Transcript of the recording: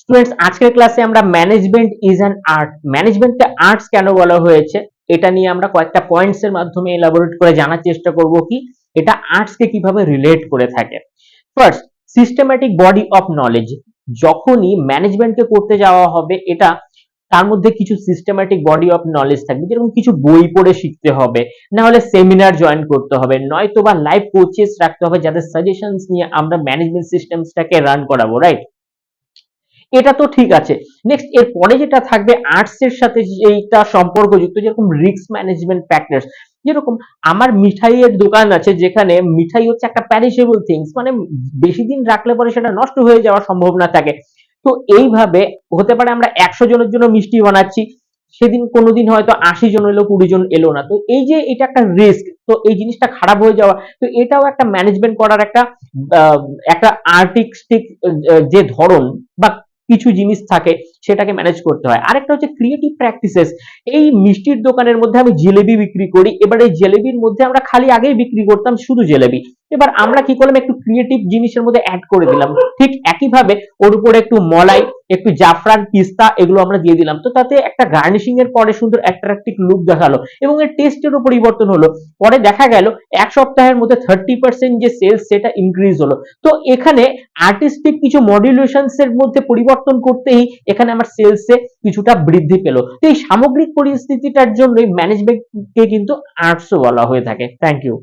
Students, আজকের ক্লাসে আমরা ম্যানেজমেন্ট ইজ অ্যান আর্ট, ম্যানেজমেন্টকে আর্টস কেন বলা হয়েছে এটা নিয়ে আমরা কয়েকটা পয়েন্টস এর মাধ্যমে এলাবোরেট করে জানার চেষ্টা করব কি এটা আর্টসকে কিভাবে রিলেট করে থাকে। First, systematic body of knowledge. যখনই ম্যানেজমেন্টকে করতে যাওয়া হবে এটা তার মধ্যে কিছু সিস্টেম্যাটিক বডি অফ নলেজ থাকবে, যেরকম কিছু বই পড়ে শিখতে হবে, না হলে সেমিনার জয়েন করতে হবে, নয়তো বা লাইভ কোচেস রাখতে হবে যাদের সাজেশনস নিয়ে আমরা ম্যানেজমেন্ট সিস্টেমসটাকে রান করাবো, রাইট? এটা তো ঠিক আছে। নেক্সট এর পরে যেটা থাকবে আর্টস এর সাথে যেটা সম্পর্কযুক্ত, যেরকম রিস্ক ম্যানেজমেন্ট ফ্যাক্টরস। যেরকম আমার মিঠাইয়ের দোকান আছে, যেখানে মিঠাই হচ্ছে একটা প্যারিশেবল থিংস, মানে বেশি দিন রাখলে পরে সেটা নষ্ট হয়ে যাওয়ার সম্ভাবনা থাকে। তো এইভাবে হতে পারে আমরা 100 জনের জন্য মিষ্টি বানাচ্ছি, সেদিন কোনোদিন হয়তো 80 জন এলো, 20 জন এলো না, তো এই যে এটা একটা রিস্ক, তো এই জিনিসটা খারাপ হয়ে যাওয়া, তো এটাও একটা ম্যানেজমেন্ট করার একটা একটা আর্টিস্টিক যে ধরন বা কিছু জিনিস থাকে সেটাকে ম্যানেজ করতে হয়। আরেকটা হচ্ছে ক্রিয়েটিভ প্র্যাকটিসেস। এই মিষ্টির দোকানের মধ্যে আমি জিলেবি বিক্রি করি, এবার এই জিলেবির মধ্যে আমরা খালি আগেই বিক্রি করতাম শুধু জিলেবি, এবার আমরা কি করলাম একটু ক্রিয়েটিভ জিনিসের মধ্যে অ্যাড করে দিলাম, ঠিক একইভাবে ওর উপরে একটু মলাই, একটু জাফরান, পিস্তা এগুলো আমরা দিয়ে দিলাম, তো তাতে একটা গার্নিশিং এর পরে সুন্দর অ্যাট্রাকটিভ লুক দেখালো এবং এর টেস্টেরও পরিবর্তন হলো। পরে দেখা গেল 1 সপ্তাহের মধ্যে 30% যে সেলস সেটা ইনক্রিজ হলো। তো এখানে আর্টিস্টিক কিছু মডুলেশনস এর মধ্যে পরিবর্তন করতেই এখানে আমার সেলসে কিছুটা বৃদ্ধি পেল। তো এই সামগ্রিক পরিস্থিতিটার জন্যই ম্যানেজমেন্টকে কিন্তু আর্টসও বলা হয়ে থাকে। Thank you.